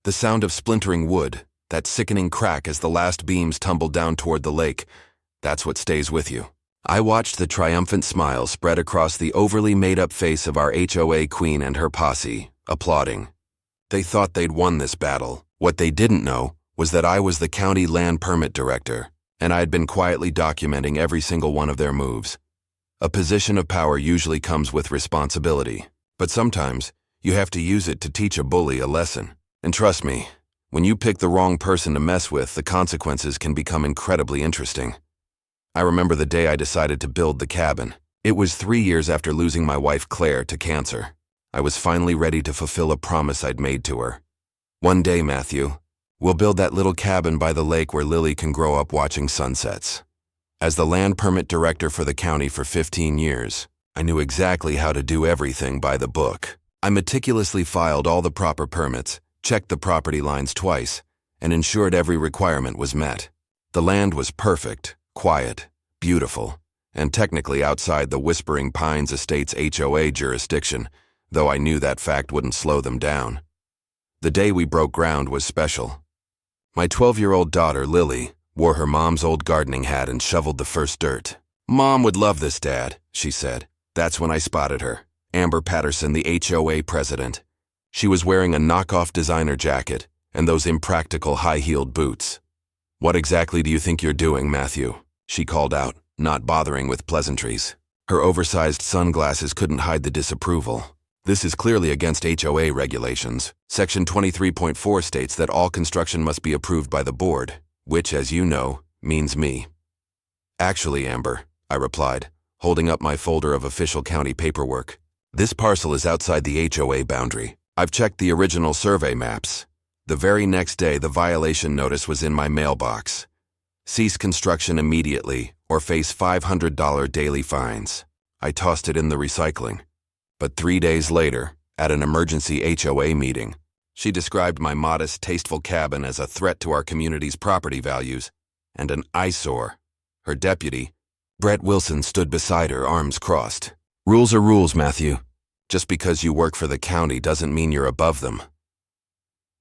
The sound of splintering wood, that sickening crack as the last beams tumbled down toward the lake, that's what stays with you. I watched the triumphant smile spread across the overly made-up face of our HOA queen and her posse, applauding. They thought they'd won this battle. What they didn't know was that I was the county land permit director, and I had been quietly documenting every single one of their moves. A position of power usually comes with responsibility, but sometimes you have to use it to teach a bully a lesson. And trust me, when you pick the wrong person to mess with, the consequences can become incredibly interesting. I remember the day I decided to build the cabin. It was 3 years after losing my wife Claire to cancer. I was finally ready to fulfill a promise I'd made to her. One day, Matthew, we'll build that little cabin by the lake where Lily can grow up watching sunsets. As the land permit director for the county for 15 years, I knew exactly how to do everything by the book. I meticulously filed all the proper permits, checked the property lines twice, and ensured every requirement was met. The land was perfect, quiet, beautiful, and technically outside the Whispering Pines Estate's HOA jurisdiction, though I knew that fact wouldn't slow them down. The day we broke ground was special. My 12-year-old daughter, Lily, wore her mom's old gardening hat and shoveled the first dirt. "Mom would love this, Dad," she said. That's when I spotted her, Amber Patterson, the HOA president. She was wearing a knockoff designer jacket and those impractical high-heeled boots. "What exactly do you think you're doing, Matthew?" she called out, not bothering with pleasantries. Her oversized sunglasses couldn't hide the disapproval. "This is clearly against HOA regulations. Section 23.4 states that all construction must be approved by the board, which, as you know, means me." "Actually, Amber," I replied, holding up my folder of official county paperwork, "this parcel is outside the HOA boundary. I've checked the original survey maps. The very next day, the violation notice was in my mailbox. Cease construction immediately or face $500 daily fines. I tossed it in the recycling. But 3 days later, at an emergency HOA meeting, she described my modest, tasteful cabin as a threat to our community's property values and an eyesore. Her deputy, Brett Wilson, stood beside her, arms crossed. "Rules are rules, Matthew. Just because you work for the county doesn't mean you're above them."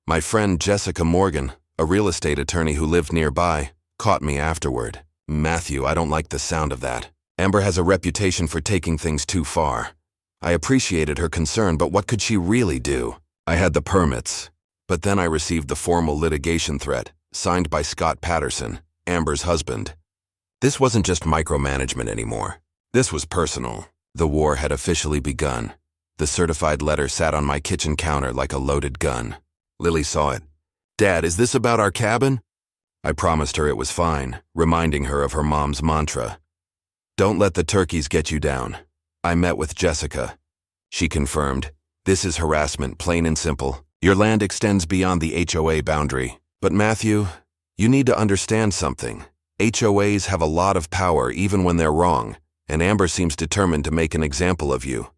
My friend Jessica Morgan, a real estate attorney who lived nearby, caught me afterward. "Matthew, I don't like the sound of that. Amber has a reputation for taking things too far." I appreciated her concern, but what could she really do? I had the permits, but then I received the formal litigation threat, signed by Scott Patterson, Amber's husband. This wasn't just micromanagement anymore. This was personal. The war had officially begun. The certified letter sat on my kitchen counter like a loaded gun. Lily saw it. "Dad, is this about our cabin?" I promised her it was fine, reminding her of her mom's mantra. "Don't let the turkeys get you down." I met with Jessica. She confirmed, "This is harassment, plain and simple. Your land extends beyond the HOA boundary. But Matthew, you need to understand something. HOAs have a lot of power even when they're wrong, and Amber seems determined to make an example of you.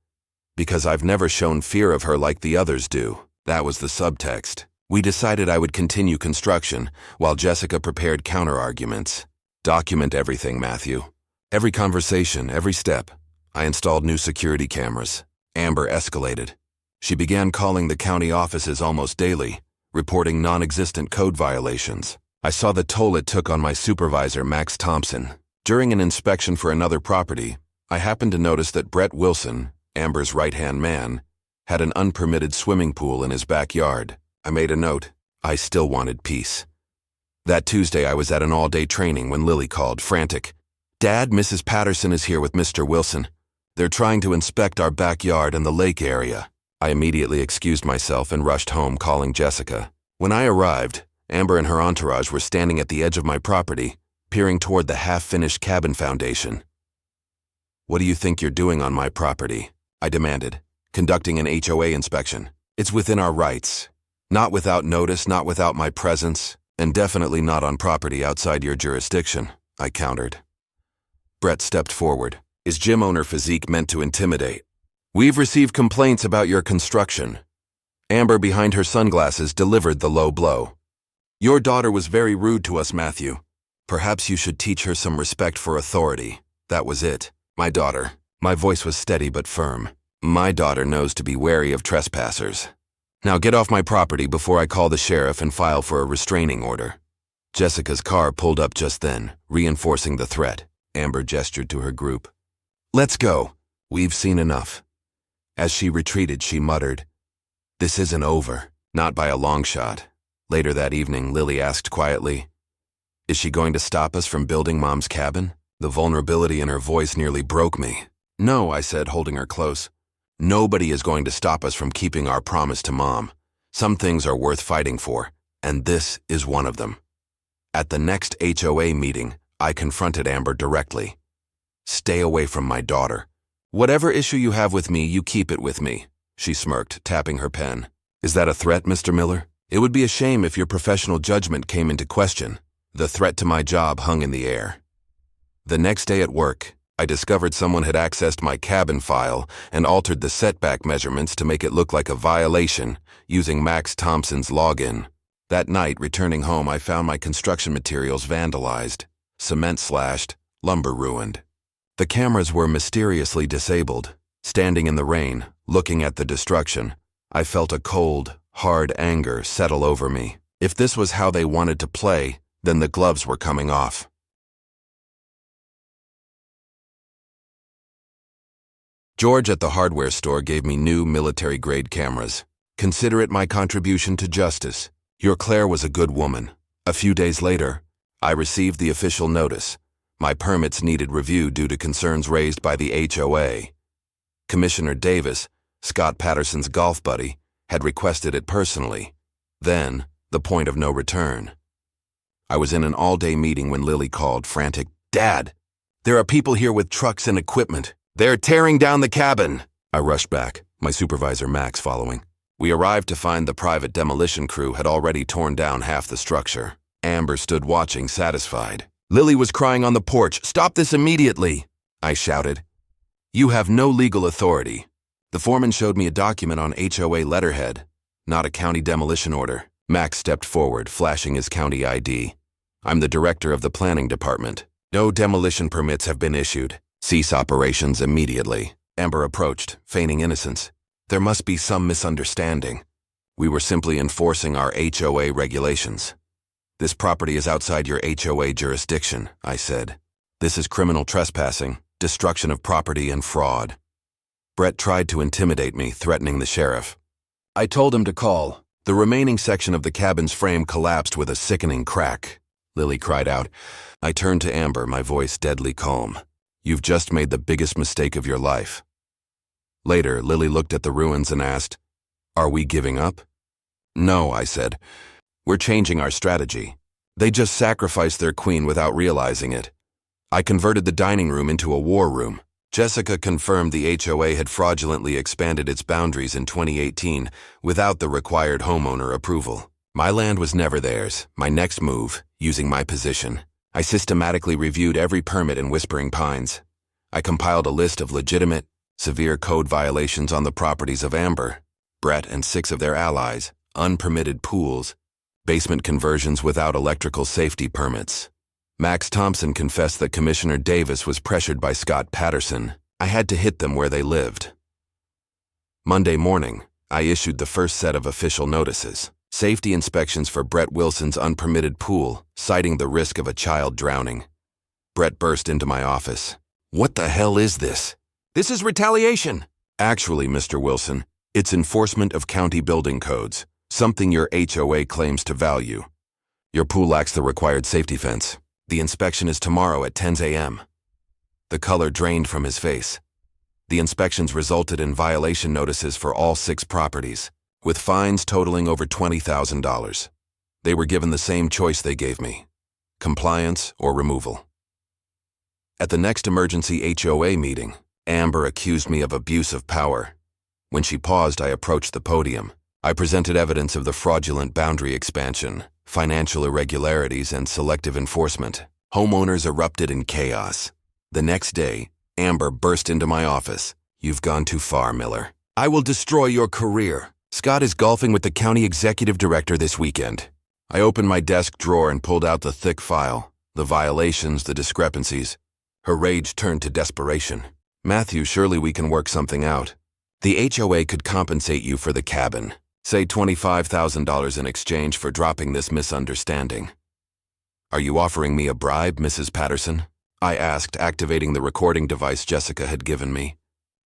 Because I've never shown fear of her like the others do." That was the subtext. We decided I would continue construction, while Jessica prepared counter-arguments. "Document everything, Matthew. Every conversation, every step." I installed new security cameras. Amber escalated. She began calling the county offices almost daily, reporting non-existent code violations. I saw the toll it took on my supervisor, Max Thompson. During an inspection for another property, I happened to notice that Brett Wilson, Amber's right-hand man, had an unpermitted swimming pool in his backyard. I made a note. I still wanted peace. That Tuesday, I was at an all-day training when Lily called, frantic. "Dad, Mrs. Patterson is here with Mr. Wilson. They're trying to inspect our backyard and the lake area." I immediately excused myself and rushed home, calling Jessica. When I arrived, Amber and her entourage were standing at the edge of my property, peering toward the half-finished cabin foundation. "What do you think you're doing on my property?" I demanded. "Conducting an HOA inspection. It's within our rights. Not without notice, not without my presence, and definitely not on property outside your jurisdiction," I countered. Brett stepped forward, his gym owner physique meant to intimidate. "We've received complaints about your construction." Amber, behind her sunglasses, delivered the low blow. "Your daughter was very rude to us, Matthew. Perhaps you should teach her some respect for authority." That was it. My daughter. My voice was steady but firm. "My daughter knows to be wary of trespassers." Now get off my property before I call the sheriff and file for a restraining order. Jessica's car pulled up just then, reinforcing the threat. Amber gestured to her group. Let's go. We've seen enough. As she retreated, she muttered, This isn't over. Not by a long shot. Later that evening, Lily asked quietly, Is she going to stop us from building Mom's cabin? The vulnerability in her voice nearly broke me. No, I said, holding her close. Nobody is going to stop us from keeping our promise to Mom. Some things are worth fighting for, and this is one of them. At the next HOA meeting, I confronted Amber directly. Stay away from my daughter. Whatever issue you have with me, you keep it with me, she smirked, tapping her pen. Is that a threat, Mr. Miller? It would be a shame if your professional judgment came into question. The threat to my job hung in the air. The next day at work, I discovered someone had accessed my cabin file and altered the setback measurements to make it look like a violation using Max Thompson's login. That night, returning home, I found my construction materials vandalized, cement slashed, lumber ruined. The cameras were mysteriously disabled. Standing in the rain, looking at the destruction, I felt a cold, hard anger settle over me. If this was how they wanted to play, then the gloves were coming off. George at the hardware store gave me new military-grade cameras. Consider it my contribution to justice. Your Claire was a good woman. A few days later, I received the official notice. My permits needed review due to concerns raised by the HOA. Commissioner Davis, Scott Patterson's golf buddy, had requested it personally. Then, the point of no return. I was in an all-day meeting when Lily called, frantic, Dad, there are people here with trucks and equipment. They're tearing down the cabin. I rushed back, my supervisor Max following. We arrived to find the private demolition crew had already torn down half the structure. Amber stood watching, satisfied. Lily was crying on the porch, Stop this immediately, I shouted. You have no legal authority. The foreman showed me a document on HOA letterhead, not a county demolition order. Max stepped forward, flashing his county ID. I'm the director of the planning department. No demolition permits have been issued. Cease operations immediately. Amber approached, feigning innocence. There must be some misunderstanding. We were simply enforcing our HOA regulations. This property is outside your HOA jurisdiction, I said. This is criminal trespassing, destruction of property, and fraud. Brett tried to intimidate me, threatening the sheriff. I told him to call. The remaining section of the cabin's frame collapsed with a sickening crack. Lily cried out. I turned to Amber, my voice deadly calm. You've just made the biggest mistake of your life. Later, Lily looked at the ruins and asked, Are we giving up? No, I said. We're changing our strategy. They just sacrificed their queen without realizing it. I converted the dining room into a war room. Jessica confirmed the HOA had fraudulently expanded its boundaries in 2018 without the required homeowner approval. My land was never theirs. My next move, using my position, I systematically reviewed every permit in Whispering Pines. I compiled a list of legitimate, severe code violations on the properties of Amber, Brett, and 6 of their allies, unpermitted pools, basement conversions without electrical safety permits. Max Thompson confessed that Commissioner Davis was pressured by Scott Patterson. I had to hit them where they lived. Monday morning, I issued the first set of official notices. Safety inspections for Brett Wilson's unpermitted pool, citing the risk of a child drowning. Brett burst into my office. What the hell is this? This is retaliation. Actually, Mr. Wilson, it's enforcement of county building codes, something your HOA claims to value. Your pool lacks the required safety fence. The inspection is tomorrow at 10 a.m. The color drained from his face. The inspections resulted in violation notices for all 6 properties, with fines totaling over $20,000. They were given the same choice they gave me, compliance or removal. At the next emergency HOA meeting, Amber accused me of abuse of power. When she paused, I approached the podium. I presented evidence of the fraudulent boundary expansion, financial irregularities, and selective enforcement. Homeowners erupted in chaos. The next day, Amber burst into my office. You've gone too far, Miller. I will destroy your career. Scott is golfing with the county executive director this weekend. I opened my desk drawer and pulled out the thick file, the violations, the discrepancies. Her rage turned to desperation. Matthew, surely we can work something out. The HOA could compensate you for the cabin. Say $25,000 in exchange for dropping this misunderstanding. Are you offering me a bribe, Mrs. Patterson? I asked, activating the recording device Jessica had given me.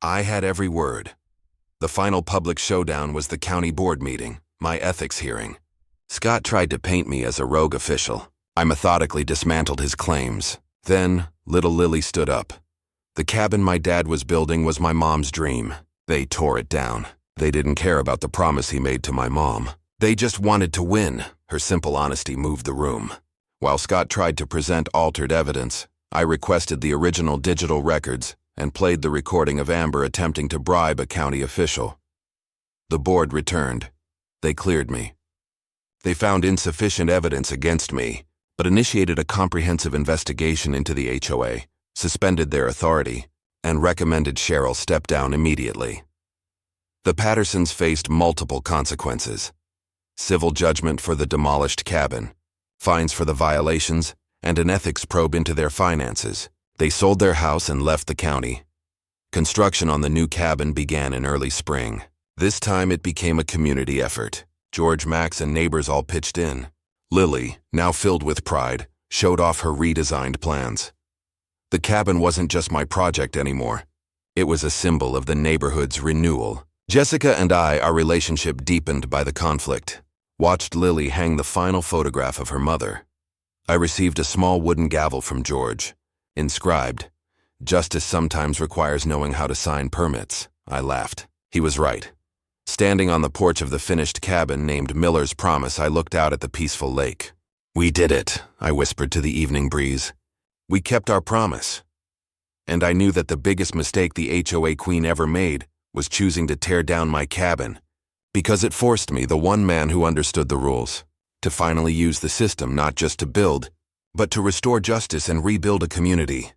I had every word. The final public showdown was the county board meeting, my ethics hearing. Scott tried to paint me as a rogue official. I methodically dismantled his claims. Then, little Lily stood up. The cabin my dad was building was my mom's dream. They tore it down. They didn't care about the promise he made to my mom. They just wanted to win. Her simple honesty moved the room. While Scott tried to present altered evidence, I requested the original digital records and played the recording of Amber attempting to bribe a county official. The board returned. They cleared me. They found insufficient evidence against me, but initiated a comprehensive investigation into the HOA, suspended their authority, and recommended Cheryl step down immediately. The Pattersons faced multiple consequences: civil judgment for the demolished cabin, fines for the violations, and an ethics probe into their finances. They sold their house and left the county. Construction on the new cabin began in early spring. This time it became a community effort. George, Max, and neighbors all pitched in. Lily, now filled with pride, showed off her redesigned plans. The cabin wasn't just my project anymore. It was a symbol of the neighborhood's renewal. Jessica and I, our relationship deepened by the conflict, watched Lily hang the final photograph of her mother. I received a small wooden gavel from George, inscribed, "Justice sometimes requires knowing how to sign permits." I laughed. He was right. Standing on the porch of the finished cabin named Miller's Promise, I looked out at the peaceful lake. "We did it," I whispered to the evening breeze. "We kept our promise." And I knew that the biggest mistake the HOA queen ever made was choosing to tear down my cabin, because it forced me, the one man who understood the rules, to finally use the system not just to build, but to restore justice and rebuild a community.